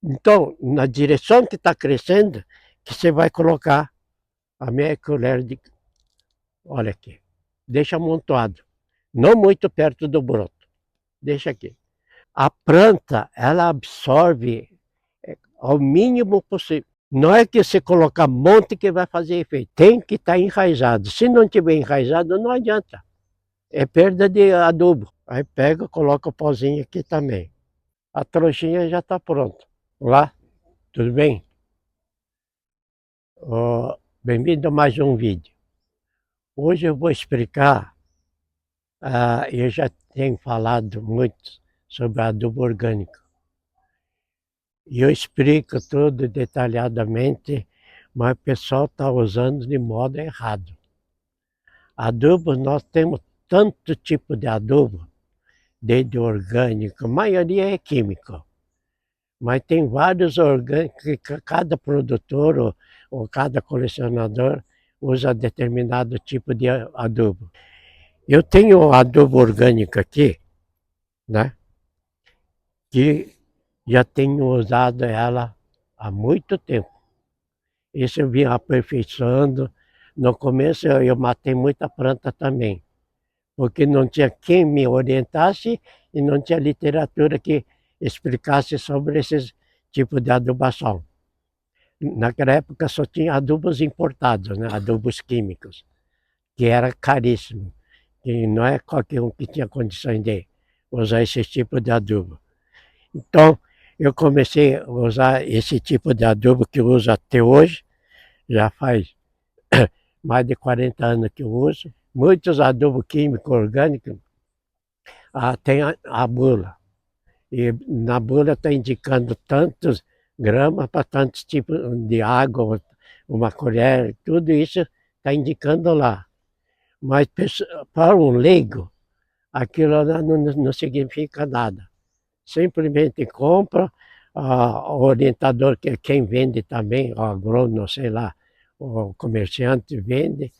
Então, na direção que está crescendo, que você vai colocar a meia colher de... Olha aqui. Deixa amontoado. Não muito perto do broto. Deixa aqui. A planta, ela absorve ao mínimo possível. Não é que você colocar monte que vai fazer efeito. Tem que estar enraizado. Se não tiver enraizado, não adianta. É perda de adubo. Aí pega, coloca o pozinho aqui também. A trouxinha já está pronta. Olá, tudo bem? Bem-vindo a mais um vídeo. Hoje eu vou explicar, eu já tenho falado muito sobre adubo orgânico. E eu explico tudo detalhadamente, mas o pessoal está usando de modo errado. Adubo, nós temos tanto tipo de adubo, desde orgânico, a maioria é químico. Mas tem vários orgânicos que cada produtor ou cada colecionador usa determinado tipo de adubo. Eu tenho adubo orgânico aqui, né? Que já tenho usado ela há muito tempo. Isso eu vim aperfeiçoando. No começo eu matei muita planta também, porque não tinha quem me orientasse e não tinha literatura que explicasse sobre esses tipos de adubação. Naquela época só tinha adubos importados, né? Adubos químicos, que era caríssimo. E não é qualquer um que tinha condições de usar esse tipo de adubo. Então, eu comecei a usar esse tipo de adubo que eu uso até hoje, já faz mais de 40 anos que eu uso. Muitos adubos químicos orgânicos tem a bula. E na bula está indicando tantos gramas para tantos tipos de água, uma colher, tudo isso está indicando lá. Mas para um leigo, aquilo lá não significa nada. Simplesmente compra, o orientador, que é quem vende também, o agrônomo, sei lá, o comerciante vende,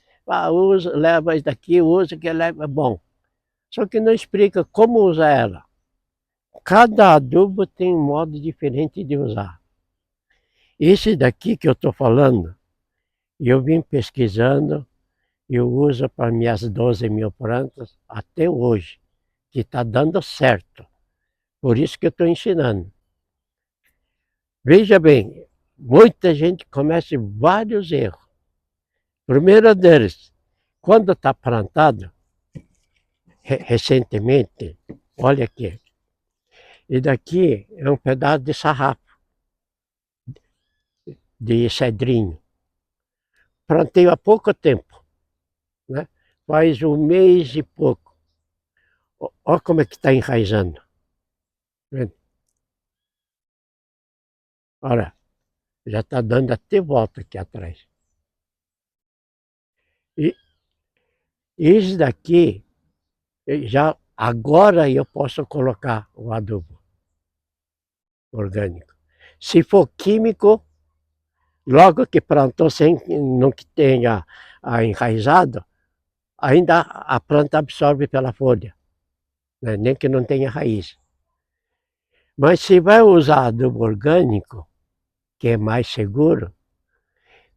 usa, leva isso daqui, usa que leva, bom. Só que não explica como usar ela. Cada adubo tem um modo diferente de usar. Esse daqui que eu estou falando, eu vim pesquisando, eu uso para minhas 12 mil plantas até hoje, que está dando certo. Por isso que eu estou ensinando. Veja bem, muita gente comete vários erros. Primeiro deles, quando está plantado, recentemente, olha aqui, e daqui é um pedaço de sarrafo, de cedrinho. Plantei há pouco tempo, né? Faz um mês e pouco. Olha como é que está enraizando. Olha, já está dando até volta aqui atrás. E isso daqui, já agora eu posso colocar o adubo orgânico. Se for químico, logo que plantou sem não que tenha enraizado, ainda a planta absorve pela folha, né? Nem que não tenha raiz. Mas se vai usar adubo orgânico, que é mais seguro,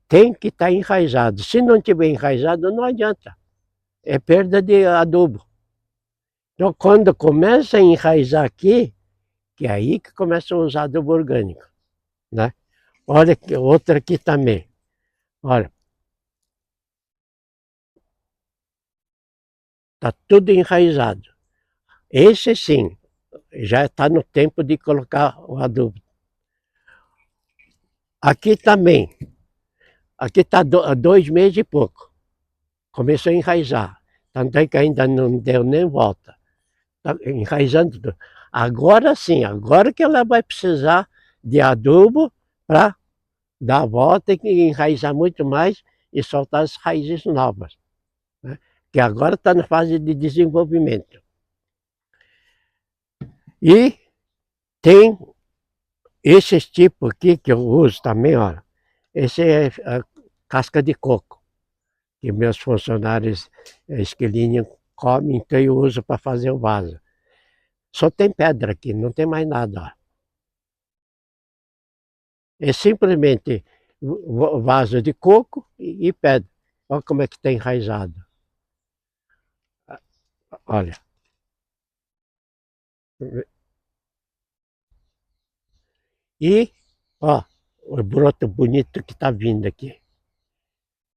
tem que estar enraizado. Se não tiver enraizado, não adianta. É perda de adubo. Então, quando começa a enraizar aqui, que é aí que começa a usar adubo orgânico, né? Olha aqui, outra aqui também. Olha, está tudo enraizado. Esse sim, já está no tempo de colocar o adubo. Aqui também. Aqui está 2 meses e pouco. Começou a enraizar. Tanto é que ainda não deu nem volta. Está enraizando tudo. Agora sim, agora que ela vai precisar de adubo para dar a volta e enraizar muito mais e soltar as raízes novas, né? Que agora está na fase de desenvolvimento. E tem esses tipos aqui que eu uso também, olha. Esse é a casca de coco, que meus funcionários esquilinhos comem, então eu uso para fazer o vaso. Só tem pedra aqui, não tem mais nada, ó. É simplesmente vaso de coco e pedra. Olha como é que está enraizado. Olha. E, ó, o broto bonito que está vindo aqui.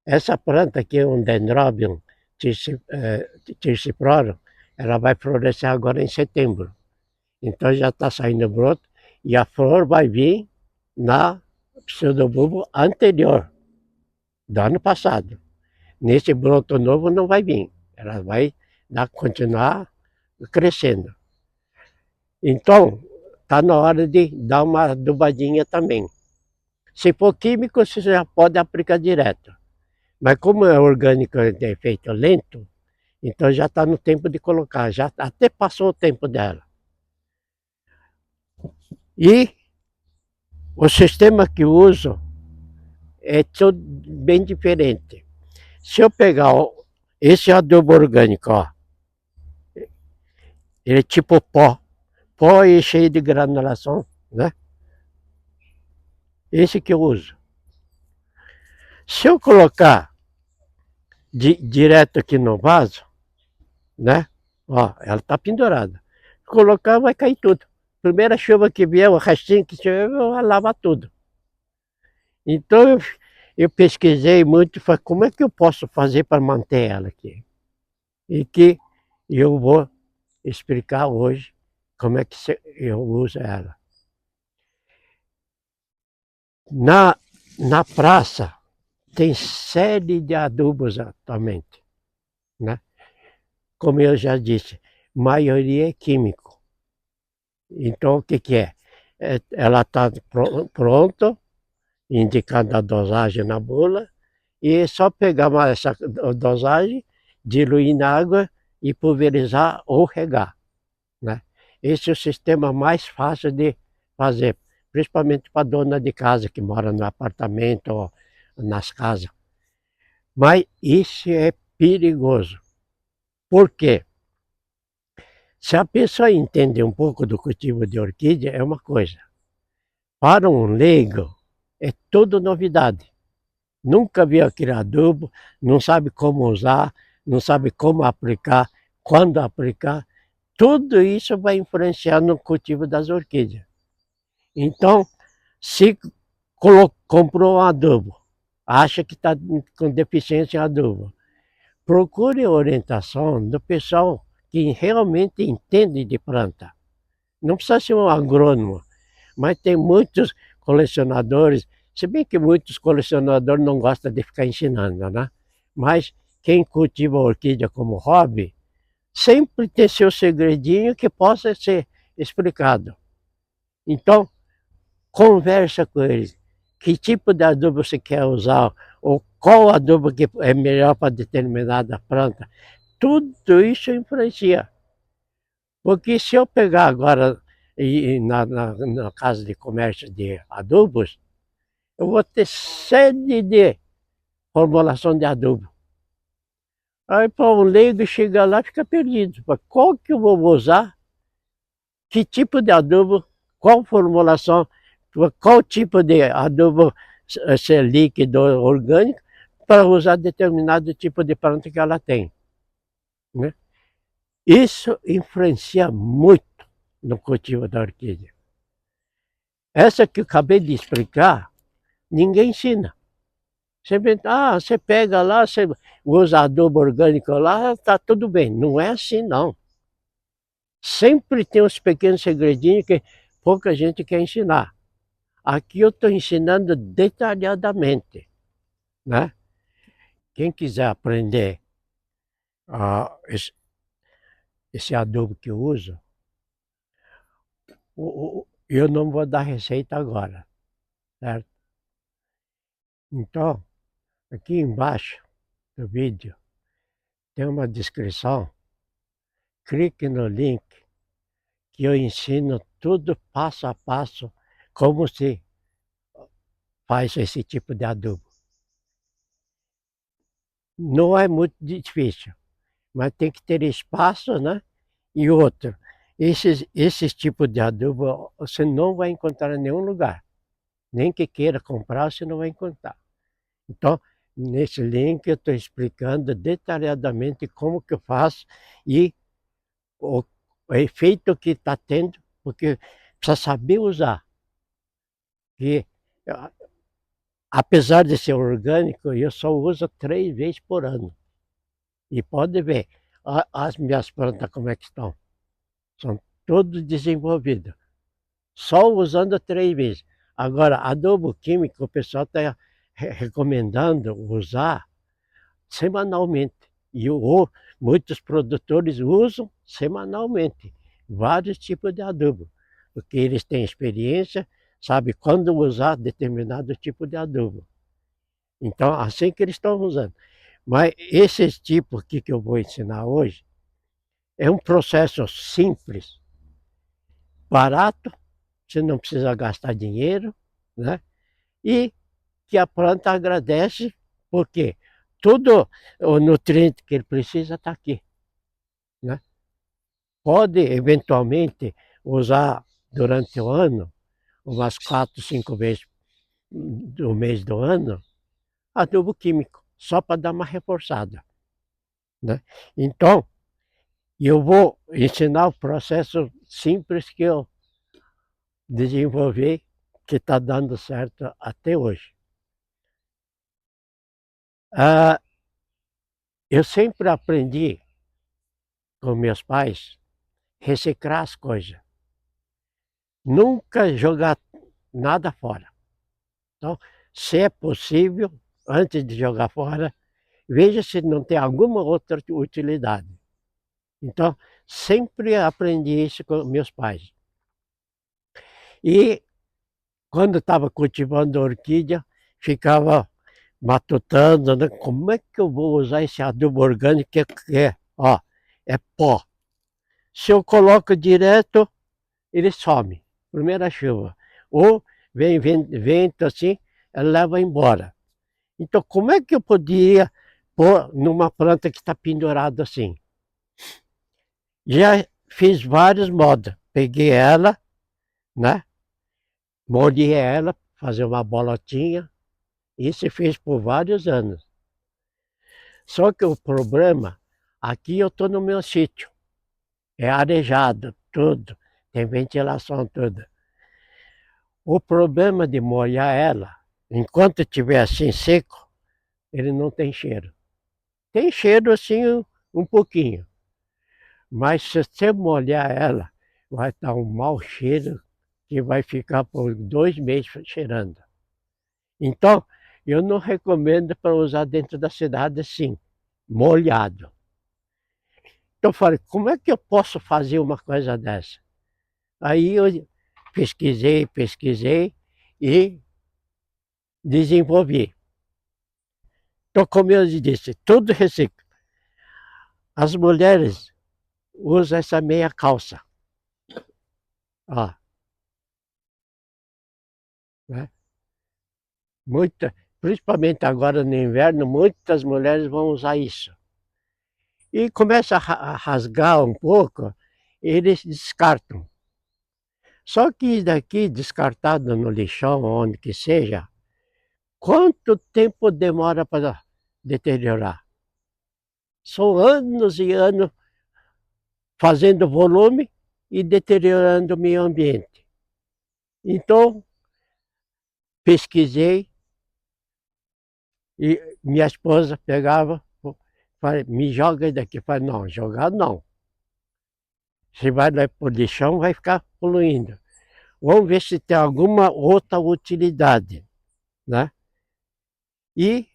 Essa planta aqui é um Dendrobium Thysiphorum, ela vai florescer agora em setembro. Então já está saindo broto e a flor vai vir na pseudobulbo anterior, do ano passado. Nesse broto novo não vai vir, ela vai continuar crescendo. Então, está na hora de dar uma adubadinha também. Se for químico, você já pode aplicar direto. Mas como é orgânico de efeito lento, então já está no tempo de colocar, já até passou o tempo dela. E o sistema que uso é tudo bem diferente. Se eu pegar esse adubo orgânico, ó, ele é tipo pó, pó e cheio de granulação, né? Esse que eu uso. Se eu colocar direto aqui no vaso, né? Ó, ela está pendurada. Colocar vai cair tudo. Primeira chuva que vier, o restinho que tiver, vai lavar tudo. Então eu pesquisei muito e falei, como é que eu posso fazer para manter ela aqui? E que eu vou explicar hoje como é que eu uso ela. Na praça tem série de adubos atualmente, né? Como eu já disse, maioria é químico. Então o que é? Ela está pronta, indicando a dosagem na bula, e é só pegar essa dosagem, diluir na água e pulverizar ou regar, né? Esse é o sistema mais fácil de fazer, principalmente para dona de casa que mora no apartamento ou nas casas. Mas isso é perigoso. Por quê? Se a pessoa entende um pouco do cultivo de orquídea, é uma coisa. Para um leigo, é tudo novidade. Nunca viu aquele adubo, não sabe como usar, não sabe como aplicar, quando aplicar. Tudo isso vai influenciar no cultivo das orquídeas. Então, se comprou um adubo, acha que está com deficiência em adubo, procure orientação do pessoal que realmente entende de planta. Não precisa ser um agrônomo, mas tem muitos colecionadores, se bem que muitos colecionadores não gostam de ficar ensinando, né? Mas quem cultiva orquídea como hobby, sempre tem seu segredinho que possa ser explicado. Então, conversa com eles. Que tipo de adubo você quer usar? Ou qual adubo que é melhor para determinada planta? Tudo isso influencia. Porque se eu pegar agora na casa de comércio de adubos, eu vou ter sede de formulação de adubo. Aí para um leigo chega lá e fica perdido. Qual que eu vou usar? Que tipo de adubo? Qual formulação? Qual tipo de adubo ser líquido ou orgânico para usar determinado tipo de planta que ela tem, né? Isso influencia muito no cultivo da orquídea. Essa que eu acabei de explicar, ninguém ensina. Você pega lá, você usa adubo orgânico lá, tá tudo bem. Não é assim, não. Sempre tem uns pequenos segredinhos que pouca gente quer ensinar. Aqui eu estou ensinando detalhadamente, né? Quem quiser aprender esse adubo que eu uso, eu não vou dar receita agora, certo? Então, aqui embaixo do vídeo tem uma descrição. Clique no link que eu ensino tudo passo a passo como se faz esse tipo de adubo. Não é muito difícil, mas tem que ter espaço, né? E outro, esses tipos de adubo você não vai encontrar em nenhum lugar. Nem que queira comprar, você não vai encontrar. Então, nesse link eu estou explicando detalhadamente como que eu faço e o efeito que está tendo, porque precisa saber usar. E, apesar de ser orgânico, eu só uso 3 vezes por ano. E pode ver, as minhas plantas como é que estão. São todas desenvolvidas. Só usando 3 vezes. Agora, adubo químico, o pessoal está recomendando usar semanalmente. E muitos produtores usam semanalmente vários tipos de adubo, porque eles têm experiência, sabem quando usar determinado tipo de adubo. Então, assim que eles estão usando. Mas esses tipos aqui que eu vou ensinar hoje é um processo simples, barato, você não precisa gastar dinheiro, né? E que a planta agradece, porque tudo o nutriente que ele precisa está aqui, né? Pode eventualmente usar durante o ano, umas 4, 5 vezes do mês do ano, adubo químico, só para dar uma reforçada, né? Então, eu vou ensinar o processo simples que eu desenvolvi, que está dando certo até hoje. Eu sempre aprendi com meus pais reciclar as coisas. Nunca jogar nada fora. Então, se é possível, antes de jogar fora, veja se não tem alguma outra utilidade. Então, sempre aprendi isso com meus pais. E quando estava cultivando orquídea, ficava matutando, né? Como é que eu vou usar esse adubo orgânico ó, é pó. Se eu coloco direto, ele some, primeira chuva. Ou vem vento assim, ela leva embora. Então, como é que eu poderia pôr numa planta que está pendurada assim? Já fiz vários modos. Peguei ela, né? Molhei ela, fazer uma bolotinha. Isso fiz por vários anos. Só que o problema, aqui eu estou no meu sítio. É arejado, tudo. Tem ventilação toda. O problema de molhar ela, enquanto estiver assim seco, ele não tem cheiro. Tem cheiro assim um pouquinho. Mas se você molhar ela, vai estar um mau cheiro que vai ficar por 2 meses cheirando. Então, eu não recomendo para usar dentro da cidade assim, molhado. Então eu falei, como é que eu posso fazer uma coisa dessa? Aí eu pesquisei e desenvolvi. Então, como eu disse, tudo recicla. As mulheres usam essa meia calça. Ó, né? Principalmente agora no inverno, muitas mulheres vão usar isso. E começa a rasgar um pouco, eles descartam. Só que isso daqui, descartado no lixão, onde que seja, quanto tempo demora para deteriorar? São anos e anos fazendo volume e deteriorando o meio ambiente. Então, pesquisei e minha esposa pegava, falei, me joga daqui. Eu falei, não, jogar não. Se vai lá para o lixão, vai ficar poluindo. Vamos ver se tem alguma outra utilidade, né? E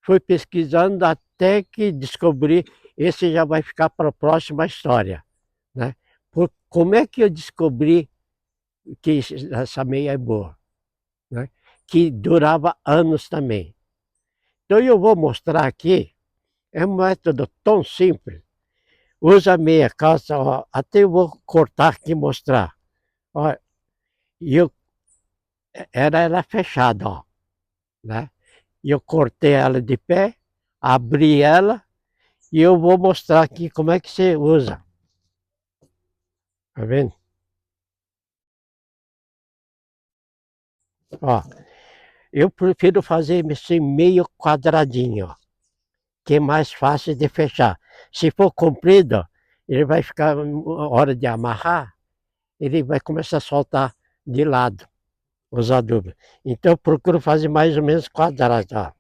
fui pesquisando até que descobri, esse já vai ficar para a próxima história, né? Como é que eu descobri que essa meia é boa, né? Que durava anos também. Então eu vou mostrar aqui, é um método tão simples. Usa meia calça, ó, até eu vou cortar aqui e mostrar. Ó, era fechada, ó, né? E eu cortei ela de pé, abri ela e eu vou mostrar aqui como é que você usa. Tá vendo? Ó, eu prefiro fazer assim meio quadradinho, ó, que é mais fácil de fechar. Se for comprido, ele vai ficar, na hora de amarrar, ele vai começar a soltar de lado os adubos. Então eu procuro fazer mais ou menos quadrado, ó.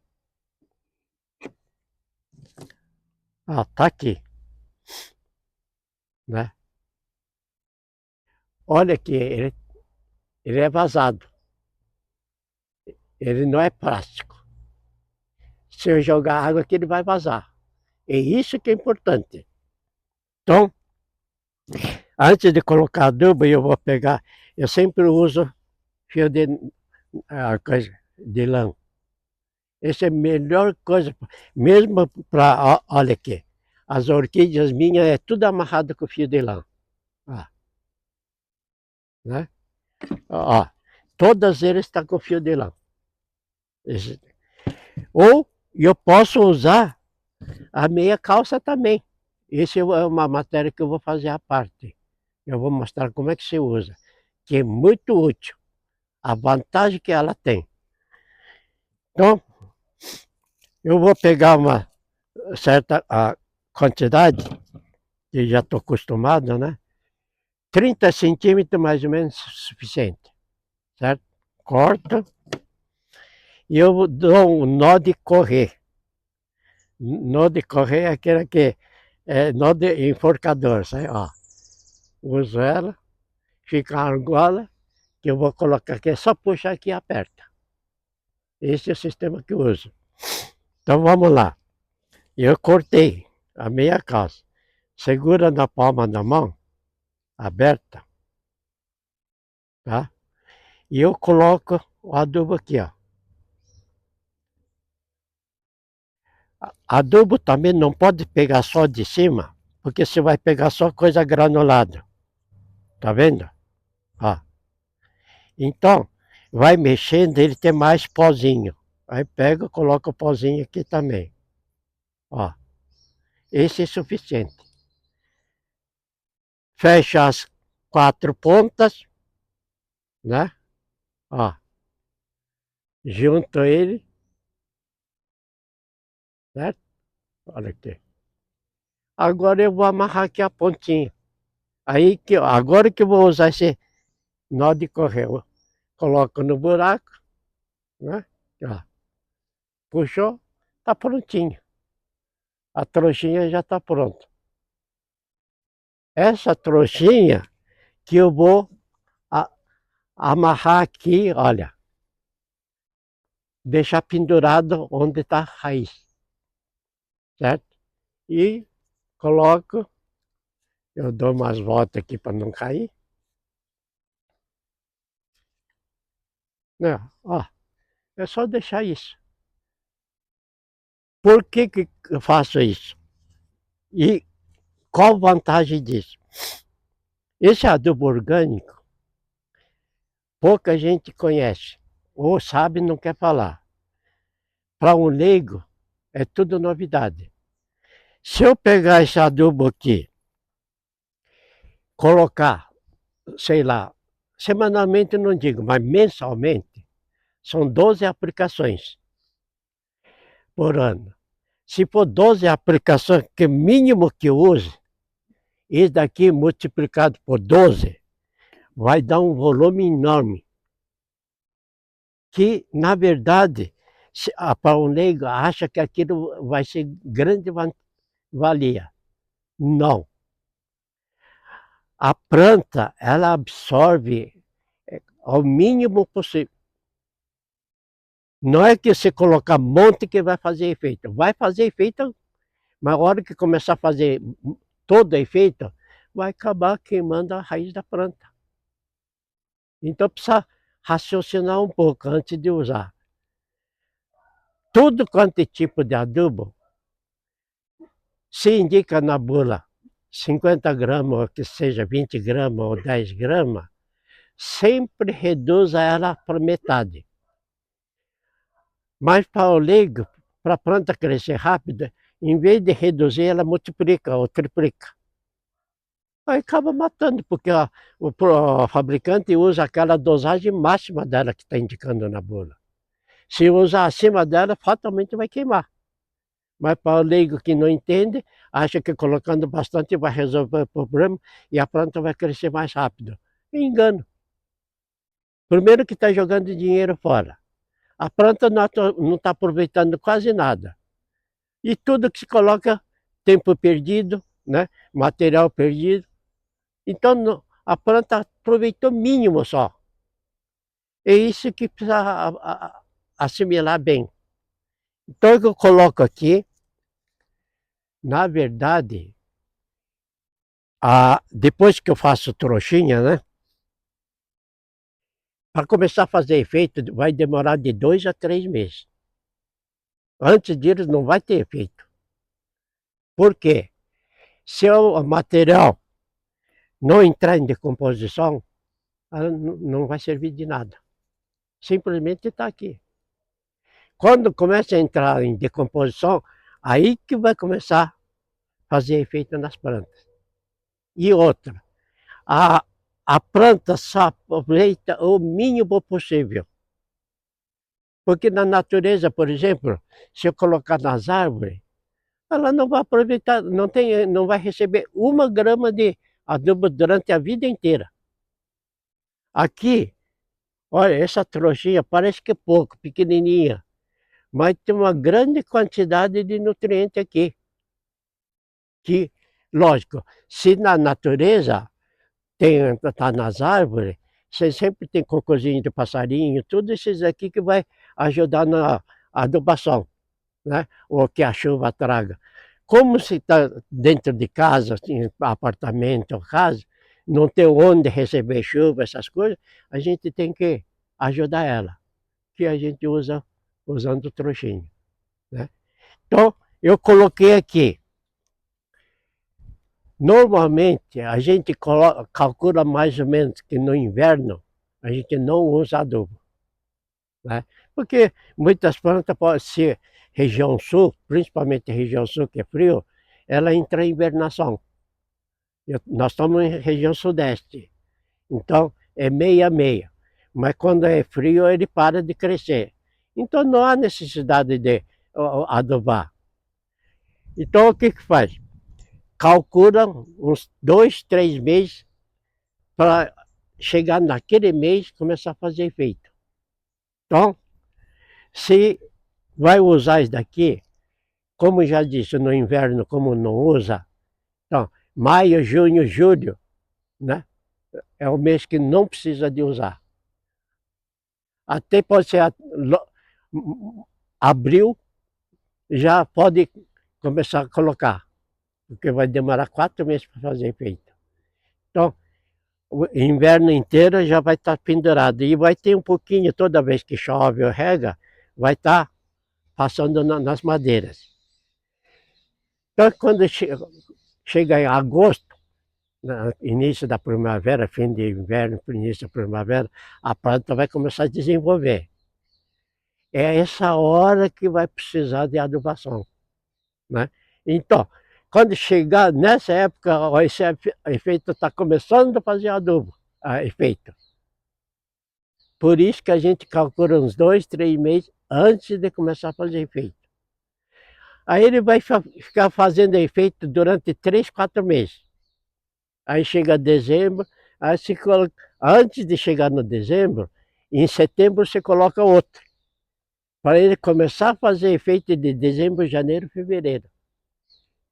Ó, tá aqui, né? Olha aqui, ele é vazado, ele não é plástico. Se eu jogar água aqui, ele vai vazar. É isso que é importante. Então, antes de colocar adubo, eu vou pegar, eu sempre uso fio de, coisa, de lã. Essa é a melhor coisa, mesmo para, olha aqui, as orquídeas minhas é tudo amarrado com fio de lã. Ó, né? Ó, todas eles estão com fio de lã. Ou eu posso usar a meia calça também. Isso é uma matéria que eu vou fazer à parte. Eu vou mostrar como é que se usa, que é muito útil. A vantagem que ela tem. Então, eu vou pegar uma certa quantidade, que já estou acostumado, né? 30 centímetros mais ou menos suficiente, certo? Corto e eu dou um nó de correr. Nó de correr é aquele que é nó de enforcador, sabe? Ó, uso ela, fica a argola, que eu vou colocar aqui, é só puxar aqui e aperta. Esse é o sistema que eu uso. Então vamos lá. Eu cortei a meia calça. Segura na palma da mão, aberta, tá? E eu coloco o adubo aqui, ó. Adubo também não pode pegar só de cima, porque você vai pegar só coisa granulada. Tá vendo? Ó. Então, vai mexendo, ele tem mais pozinho. Aí pega, coloca o pozinho aqui também. Ó. Esse é suficiente. Fecha as 4 pontas, né? Ó. Junto ele, certo? Olha aqui. Agora eu vou amarrar aqui a pontinha. Aí que, agora que eu vou usar esse nó de correr, coloco no buraco, né? Ó, puxou, tá prontinho. A trouxinha já tá pronta. Essa trouxinha que eu vou amarrar aqui, olha, deixar pendurado onde está a raiz, certo? E coloco, eu dou umas voltas aqui para não cair. Né? Ó, é só deixar isso. Por que que eu faço isso? E qual a vantagem disso? Esse adubo orgânico, pouca gente conhece, ou sabe e não quer falar. Para um leigo, é tudo novidade. Se eu pegar esse adubo aqui, colocar, sei lá, semanalmente não digo, mas mensalmente, são 12 aplicações por ano. Se for 12 aplicações, que é o mínimo que eu use, isso daqui multiplicado por 12, vai dar um volume enorme. Que, na verdade, para um leigo acha que aquilo vai ser grande valia. Não. A planta, ela absorve ao mínimo possível. Não é que você colocar monte que vai fazer efeito. Vai fazer efeito, mas a hora que começar a fazer todo efeito, vai acabar queimando a raiz da planta. Então precisa raciocinar um pouco antes de usar. Tudo quanto é tipo de adubo, se indica na bula 50 gramas, ou que seja 20 gramas ou 10 gramas, sempre reduza ela para metade. Mas para o leigo, para a planta crescer rápida, em vez de reduzir, ela multiplica ou triplica. Aí acaba matando, porque o fabricante usa aquela dosagem máxima dela que está indicando na bula. Se usar acima dela, fatalmente vai queimar. Mas para o leigo que não entende, acha que colocando bastante vai resolver o problema e a planta vai crescer mais rápido. Engano. Primeiro que está jogando dinheiro fora. A planta não está aproveitando quase nada. E tudo que se coloca, tempo perdido, né? Material perdido. Então a planta aproveitou mínimo só. É isso que precisa assimilar bem. Então o que eu coloco aqui, na verdade, depois que eu faço trouxinha, né? Para começar a fazer efeito, vai demorar de 2 a 3 meses. Antes disso, não vai ter efeito. Por quê? Se o material não entrar em decomposição, ela não vai servir de nada. Simplesmente está aqui. Quando começa a entrar em decomposição, aí que vai começar a fazer efeito nas plantas. E outra, a planta só aproveita o mínimo possível. Porque na natureza, por exemplo, se eu colocar nas árvores, ela não vai aproveitar, não vai receber 1 grama de adubo durante a vida inteira. Aqui, olha, essa trouxinha parece que é pouco, pequenininha, mas tem uma grande quantidade de nutriente aqui. Que, lógico, se na natureza tá nas árvores, você sempre tem cocôzinho de passarinho, tudo esses aqui que vai ajudar na adubação, né? Ou que a chuva traga. Como se está dentro de casa, assim, apartamento ou casa, não tem onde receber chuva, essas coisas, a gente tem que ajudar ela, que a gente usa usando trouxinha, né? Então, eu coloquei aqui. Normalmente, a gente calcula mais ou menos que no inverno a gente não usa adubo, né? Porque muitas plantas podem ser região sul, principalmente região sul que é frio, ela entra em hibernação. Nós estamos em região sudeste, então é meia meia. Mas quando é frio ele para de crescer. Então não há necessidade de adubar. Então o que que faz? Calcula uns 2, 3 meses para chegar naquele mês começar a fazer efeito. Então, se vai usar isso daqui, como já disse, no inverno, como não usa, então, maio, junho, julho, né? É o mês que não precisa de usar. Até pode ser abril, já pode começar a colocar, porque vai demorar 4 meses para fazer efeito. Então, o inverno inteiro já vai estar pendurado e vai ter um pouquinho, toda vez que chove ou rega, vai estar passando nas madeiras. Então, quando chega em agosto, início da primavera, fim de inverno, início da primavera, a planta vai começar a desenvolver. É essa hora que vai precisar de adubação, né? Então, quando chegar nessa época, esse efeito está começando a fazer adubo, efeito. Por isso que a gente calcula uns 2, 3 meses antes de começar a fazer efeito. Aí ele vai ficar fazendo efeito durante 3, 4 meses. Aí chega dezembro, aí se coloca, antes de chegar no dezembro, em setembro você coloca outro. Para ele começar a fazer efeito de dezembro, janeiro, fevereiro.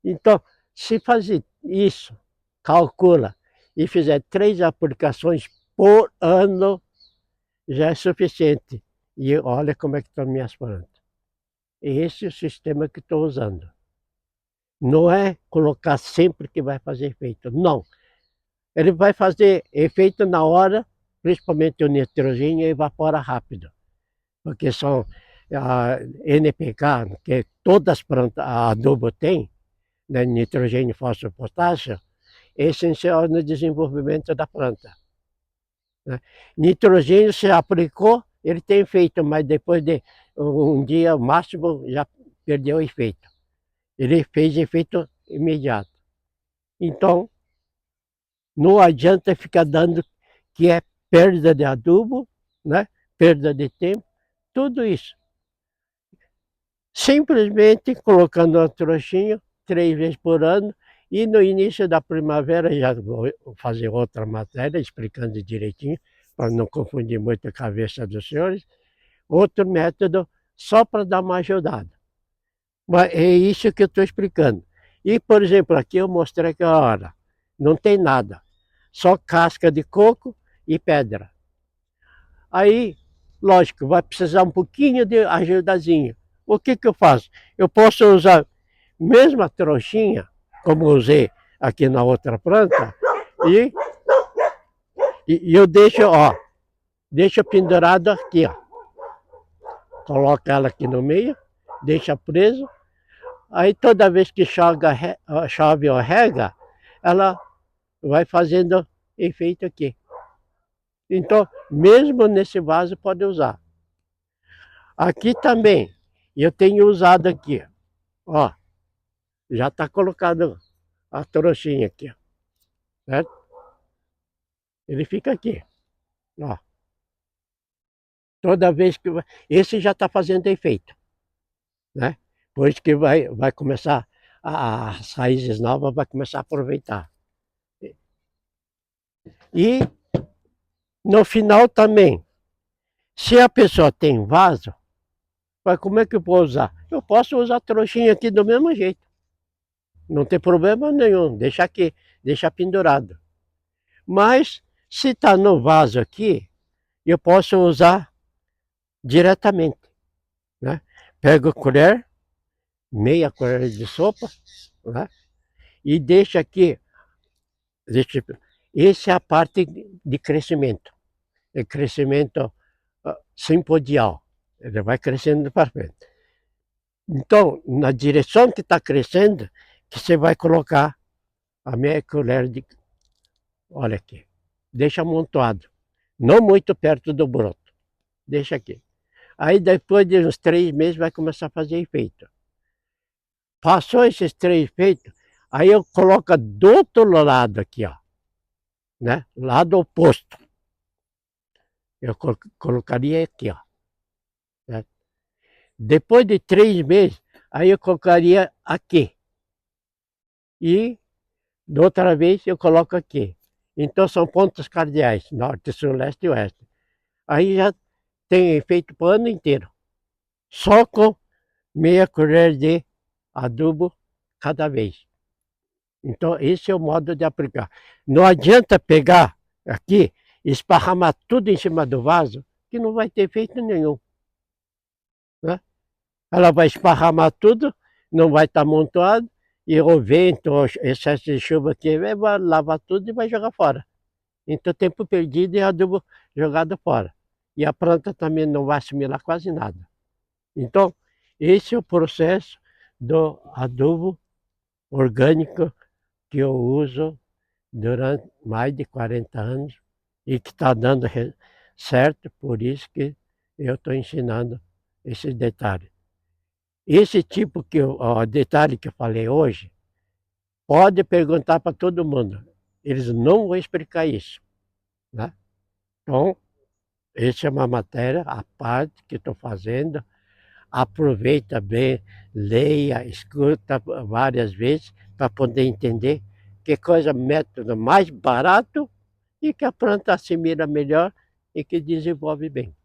Então, se fazer isso, calcula, e fizer 3 aplicações por ano, já é suficiente. E olha como é que estão minhas plantas. Esse é o sistema que estou usando. Não é colocar sempre que vai fazer efeito, não. Ele vai fazer efeito na hora, principalmente o nitrogênio, evapora rápido. Porque são a NPK, que todas as plantas, a adubo tem, né, nitrogênio, fósforo, potássio, é essencial no desenvolvimento da planta, né? Nitrogênio se aplicou, ele tem efeito, mas depois de um dia máximo já perdeu o efeito. Ele fez efeito imediato. Então, Não adianta ficar dando que é perda de adubo, né? Perda de tempo, tudo isso. Simplesmente colocando uma trouxinha 3 vezes por ano e no início da primavera já vou fazer outra matéria explicando direitinho, para não confundir muito a cabeça dos senhores, outro método só para dar uma ajudada. Mas é isso que eu estou explicando. E, por exemplo, aqui eu mostrei que olha, não tem nada, só casca de coco e pedra. Aí, lógico, vai precisar um pouquinho de ajudazinha. O que que eu faço? Eu posso usar mesmo a trouxinha, como usei aqui na outra planta, e, e eu deixo, ó, deixo pendurado aqui, ó. Coloco ela aqui no meio, deixa preso. Aí toda vez que chove ou rega, ela vai fazendo efeito aqui. Então, mesmo nesse vaso pode usar. Aqui também, eu tenho usado aqui, ó, já está colocado a trouxinha aqui, ó, certo? Ele fica aqui, ó. Toda vez que esse já está fazendo efeito, né? Pois que vai começar, as raízes novas vai começar a aproveitar. E no final também, se a pessoa tem vaso, mas como é que eu vou usar? Eu posso usar a trouxinha aqui do mesmo jeito. Não tem problema nenhum, deixa aqui, deixa pendurado. Mas se está no vaso aqui, eu posso usar diretamente, né? Pego a colher, meia colher de sopa, né? E deixa aqui, essa é a parte de crescimento, é crescimento simpodial, ele vai crescendo para frente. Então, na direção que está crescendo, que você vai colocar a meia colher de, olha aqui, deixa amontoado, não muito perto do broto, deixa aqui. Aí depois de uns 3 meses vai começar a fazer efeito. Passou esses 3 efeitos, aí eu coloco do outro lado aqui, ó, né? Lado oposto. Eu colocaria aqui, ó. Certo? Depois de 3 meses, aí eu colocaria aqui. E da outra vez eu coloco aqui. Então são pontos cardeais, norte, sul, leste e oeste. Aí já tem efeito para o ano inteiro. Só com meia colher de adubo cada vez. Então esse é o modo de aplicar. Não adianta pegar aqui, esparramar tudo em cima do vaso, que não vai ter efeito nenhum. Né? Ela vai esparramar tudo, não vai estar amontoado, e o vento, o excesso de chuva que vai lavar tudo e vai jogar fora. Então tempo perdido e adubo jogado fora. E a planta também não vai assimilar quase nada. Então, esse é o processo do adubo orgânico que eu uso durante mais de 40 anos e que está dando certo, por isso que eu estou ensinando esses detalhes. Esse tipo detalhe que eu falei hoje, pode perguntar para todo mundo, eles não vão explicar isso, né? Então, essa é uma matéria à parte que estou fazendo, aproveita bem, leia, escuta várias vezes para poder entender que coisa, método mais barato e que a planta assimila melhor e que desenvolve bem.